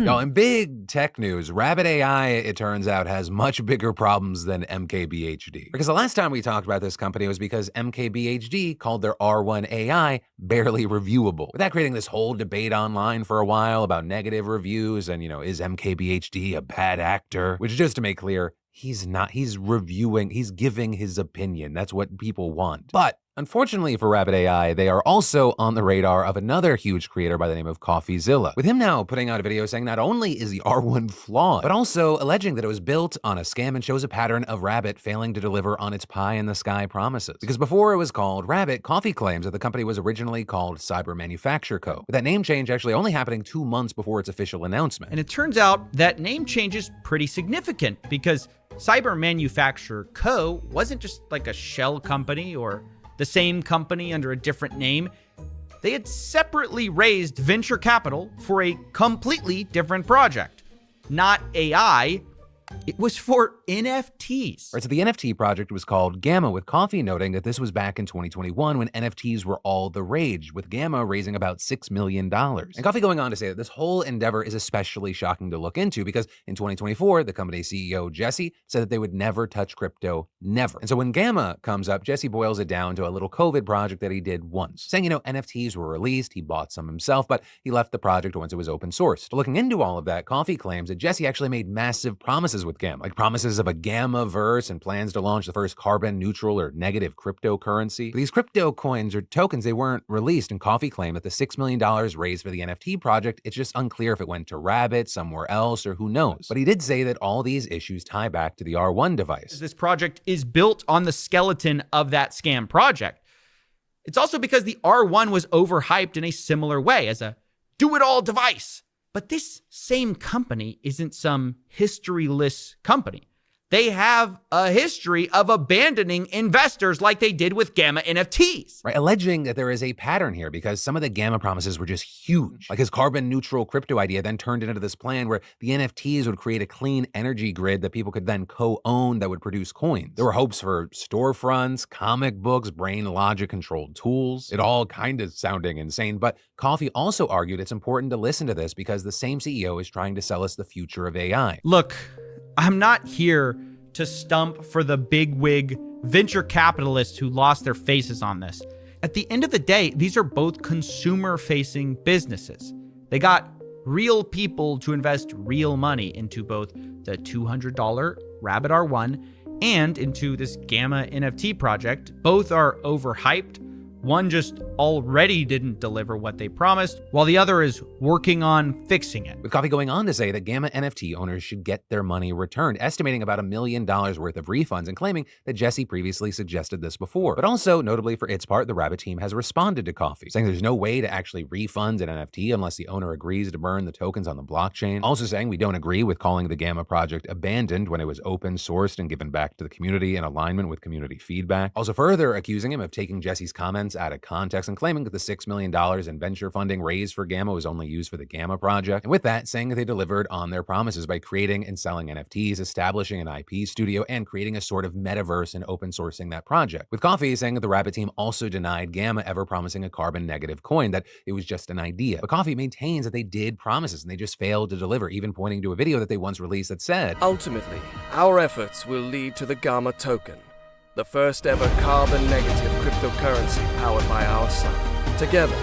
Y'all, in big tech news, Rabbit AI, it turns out, has much bigger problems than MKBHD. Because the last time we talked about this company was because MKBHD called their R1 AI barely reviewable. With that creating this whole debate online for a while about negative reviews and, is MKBHD a bad actor? Which, just to make clear, he's not. He's reviewing, he's giving his opinion. That's what people want. But unfortunately for Rabbit AI, they are also on the radar of another huge creator by the name of CoffeeZilla, with him now putting out a video saying not only is the R1 flawed, but also alleging that it was built on a scam and shows a pattern of Rabbit failing to deliver on its pie-in-the-sky promises. Because before it was called Rabbit, Coffee claims that the company was originally called Cyber Manufacture Co., with that name change actually only happening 2 months before its official announcement. And it turns out that name change is pretty significant because Cyber Manufacture Co. wasn't just like a shell company or the same company under a different name. They had separately raised venture capital for a completely different project. Not AI, it was for NFTs. Right, so the NFT project was called Gamma, with Coffee noting that this was back in 2021 when NFTs were all the rage, with Gamma raising about $6 million. And Coffee going on to say that this whole endeavor is especially shocking to look into because in 2024, the company's CEO, Jesse, said that they would never touch crypto, never. And so when Gamma comes up, Jesse boils it down to a little COVID project that he did once, saying, NFTs were released, he bought some himself, but he left the project once it was open sourced. But looking into all of that, Coffee claims that Jesse actually made massive promises with Gamma, like promises of a Gamma-verse and plans to launch the first carbon-neutral or negative cryptocurrency. But these crypto coins or tokens, they weren't released, and Coffee claimed that the $6 million raised for the NFT project, it's just unclear if it went to Rabbit, somewhere else, or who knows. But he did say that all these issues tie back to the R1 device. This project is built on the skeleton of that scam project. It's also because the R1 was overhyped in a similar way as a do-it-all device. But this same company isn't some historyless company. They have a history of abandoning investors like they did with Gamma NFTs. Right, alleging that there is a pattern here because some of the Gamma promises were just huge. Like his carbon neutral crypto idea then turned into this plan where the NFTs would create a clean energy grid that people could then co-own that would produce coins. There were hopes for storefronts, comic books, brain logic controlled tools. It all kind of sounding insane, but Coffee also argued it's important to listen to this because the same CEO is trying to sell us the future of AI. Look, I'm not here to stump for the bigwig venture capitalists who lost their faces on this. At the end of the day, these are both consumer-facing businesses. They got real people to invest real money into both the $200 Rabbit R1 and into this Gamma NFT project. Both are overhyped. One just already didn't deliver what they promised, while the other is working on fixing it. With Coffee going on to say that Gamma NFT owners should get their money returned, estimating about $1 million worth of refunds and claiming that Jesse previously suggested this before. But also, notably for its part, the Rabbit team has responded to Coffee, saying there's no way to actually refund an NFT unless the owner agrees to burn the tokens on the blockchain. Also saying we don't agree with calling the Gamma project abandoned when it was open sourced and given back to the community in alignment with community feedback. Also further accusing him of taking Jesse's comments out of context and claiming that the $6 million in venture funding raised for Gamma was only used for the Gamma project. And with that, saying that they delivered on their promises by creating and selling NFTs, establishing an IP studio, and creating a sort of metaverse and open sourcing that project. With Coffee saying that the Rabbit team also denied Gamma ever promising a carbon negative coin, that it was just an idea. But Coffee maintains that they did promises and they just failed to deliver, even pointing to a video that they once released that said, "Ultimately, our efforts will lead to the Gamma token, the first ever carbon-negative cryptocurrency powered by our sun. Together,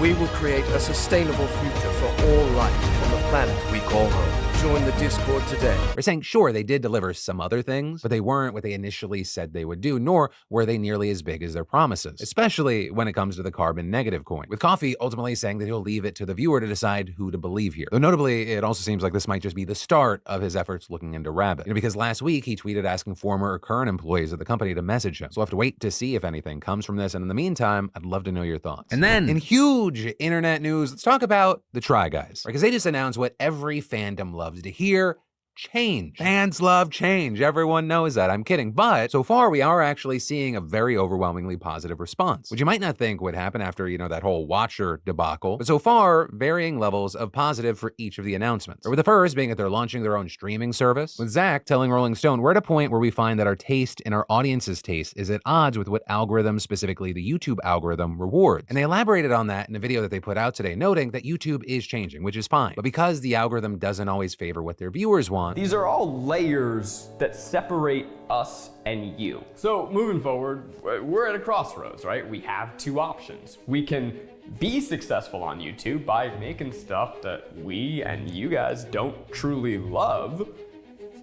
we will create a sustainable future for all life on the planet we call home. Join the Discord today." They're saying, sure, they did deliver some other things, but they weren't what they initially said they would do, nor were they nearly as big as their promises, especially when it comes to the carbon negative coin. With Coffee ultimately saying that he'll leave it to the viewer to decide who to believe here. Though notably, it also seems like this might just be the start of his efforts looking into Rabbit. Because last week he tweeted asking former or current employees of the company to message him. So we'll have to wait to see if anything comes from this. And in the meantime, I'd love to know your thoughts. And then in huge internet news, let's talk about the Try Guys. Because they just announced what every fandom loves to hear: change. Fans love change. Everyone knows that. I'm kidding. But so far, we are actually seeing a very overwhelmingly positive response, which you might not think would happen after, that whole Watcher debacle. But so far, varying levels of positive for each of the announcements. Or with the first being that they're launching their own streaming service, with Zach telling Rolling Stone, we're at a point where we find that our taste and our audience's taste is at odds with what algorithm, specifically the YouTube algorithm, rewards. And they elaborated on that in a video that they put out today, noting that YouTube is changing, which is fine. But because the algorithm doesn't always favor what their viewers want, these are all layers that separate us and you. So moving forward, we're at a crossroads, right? We have two options. We can be successful on YouTube by making stuff that we and you guys don't truly love,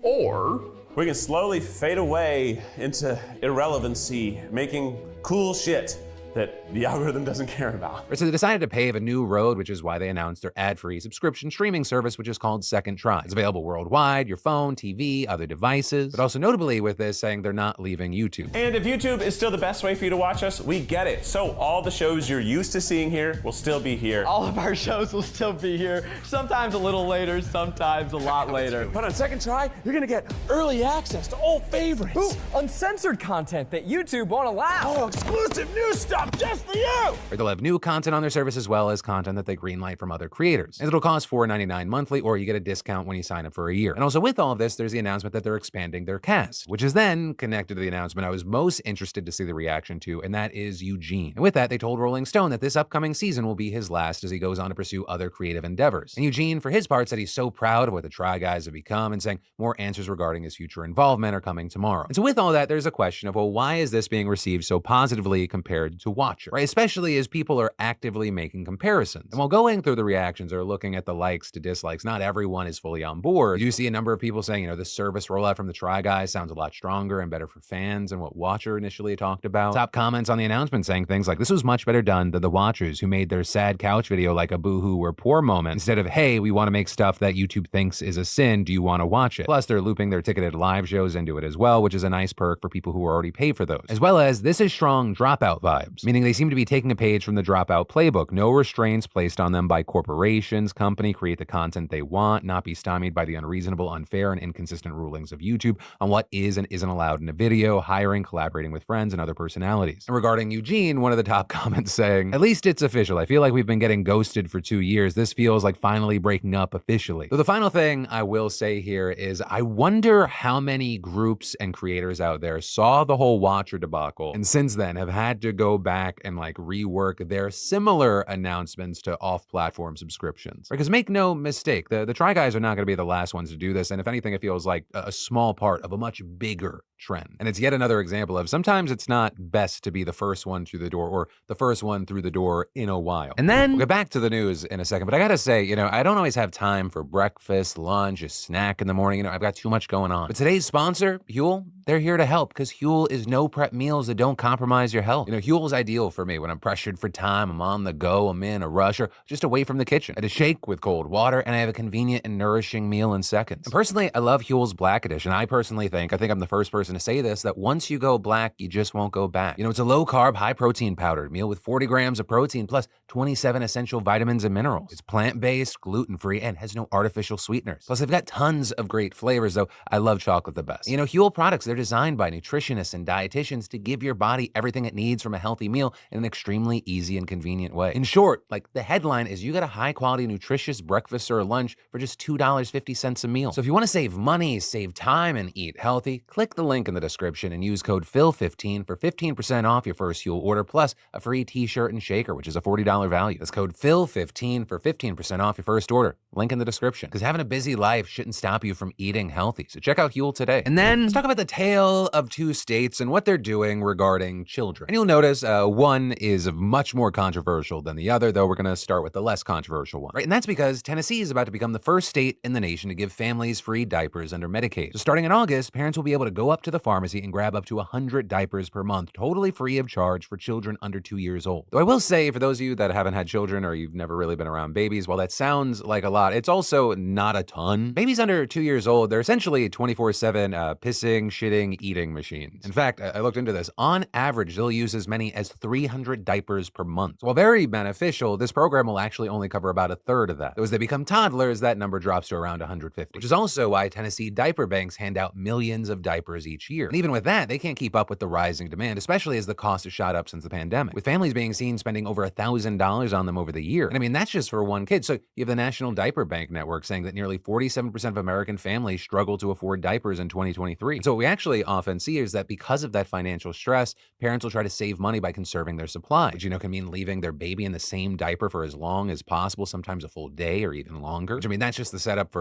or we can slowly fade away into irrelevancy, making cool shit that the algorithm doesn't care about. So they decided to pave a new road, which is why they announced their ad-free subscription streaming service, which is called Second Try. It's available worldwide, your phone, TV, other devices, but also notably with this saying they're not leaving YouTube. And if YouTube is still the best way for you to watch us, we get it. So all the shows you're used to seeing here will still be here. All of our shows will still be here, sometimes a little later, sometimes a lot later. But on Second Try, you're gonna get early access to old favorites. Ooh, uncensored content that YouTube won't allow. Oh, exclusive new stuff just for you! Or they'll have new content on their service as well as content that they greenlight from other creators. And it'll cost $4.99 monthly, or you get a discount when you sign up for a year. And also with all of this, there's the announcement that they're expanding their cast, which is then connected to the announcement I was most interested to see the reaction to, and that is Eugene. And with that, they told Rolling Stone that this upcoming season will be his last as he goes on to pursue other creative endeavors. And Eugene, for his part, said he's so proud of what the Try Guys have become and saying more answers regarding his future involvement are coming tomorrow. And so with all that, there's a question of, well, why is this being received so positively compared to Watcher, right? Especially as people are actively making comparisons. And while going through the reactions or looking at the likes to dislikes, not everyone is fully on board. You see a number of people saying, the service rollout from the Try Guys sounds a lot stronger and better for fans than what Watcher initially talked about. Top comments on the announcement saying things like, this was much better done than the Watchers who made their sad couch video like a boohoo or poor moment instead of, hey, we want to make stuff that YouTube thinks is a sin, do you want to watch it? Plus, they're looping their ticketed live shows into it as well, which is a nice perk for people who already pay for those. As well as, this is strong Dropout vibes, meaning they seem to be taking a page from the Dropout playbook. No restraints placed on them by corporations, company, create the content they want, not be stymied by the unreasonable, unfair, and inconsistent rulings of YouTube on what is and isn't allowed in a video, hiring, collaborating with friends, and other personalities. And regarding Eugene, one of the top comments saying, at least it's official. I feel like we've been getting ghosted for 2 years. This feels like finally breaking up officially. So the final thing I will say here is I wonder how many groups and creators out there saw the whole Watcher debacle and since then have had to go back and rework their similar announcements to off-platform subscriptions. Because make no mistake, the Try Guys are not going to be the last ones to do this, and if anything, it feels like a small part of a much bigger trend. And it's yet another example of sometimes it's not best to be the first one through the door or the first one through the door in a while. And then we'll get back to the news in a second, but I gotta say, I don't always have time for breakfast, lunch, a snack in the morning. I've got too much going on. But today's sponsor, Huel, they're here to help because Huel is no prep meals that don't compromise your health. Huel's ideal for me when I'm pressured for time, I'm on the go, I'm in a rush, or just away from the kitchen. I had a shake with cold water, and I have a convenient and nourishing meal in seconds. And personally, I love Huel's Black Edition. I think I'm the first person to say this, that once you go black, you just won't go back. It's a low-carb, high-protein powdered meal with 40 grams of protein plus 27 essential vitamins and minerals. It's plant-based, gluten-free, and has no artificial sweeteners. Plus, they've got tons of great flavors, though I love chocolate the best. Huel products, they're designed by nutritionists and dietitians to give your body everything it needs from a healthy meal in an extremely easy and convenient way. In short, the headline is you get a high-quality, nutritious breakfast or lunch for just $2.50 a meal. So if you want to save money, save time, and eat healthy, click the link in the description and use code PHIL15 for 15% off your first Huel order, plus a free t-shirt and shaker, which is a $40 value. That's code PHIL15 for 15% off your first order. Link in the description. Because having a busy life shouldn't stop you from eating healthy. So check out Huel today. And then let's talk about the tale of two states and what they're doing regarding children. And you'll notice one is much more controversial than the other, though we're going to start with the less controversial one. Right? And that's because Tennessee is about to become the first state in the nation to give families free diapers under Medicaid. So starting in August, parents will be able to go up up to the pharmacy and grab up to 100 diapers per month, totally free of charge for children under 2 years old. Though I will say, for those of you that haven't had children or you've never really been around babies, while that sounds like a lot, it's also not a ton. Babies under 2 years old, they're essentially 24/7 pissing, shitting, eating machines. In fact, I looked into this. On average, they'll use as many as 300 diapers per month. So while very beneficial, this program will actually only cover about a third of that. Though as they become toddlers, that number drops to around 150, which is also why Tennessee diaper banks hand out millions of diapers each year. And even with that, they can't keep up with the rising demand, especially as the cost has shot up since the pandemic, with families being seen spending over $1,000 on them over the year. And I mean, that's just for one kid. So you have the National Diaper Bank Network saying that nearly 47% of American families struggle to afford diapers in 2023. So what we actually often see is that because of that financial stress, parents will try to save money by conserving their supply, which, can mean leaving their baby in the same diaper for as long as possible, sometimes a full day or even longer. Which, that's just the setup for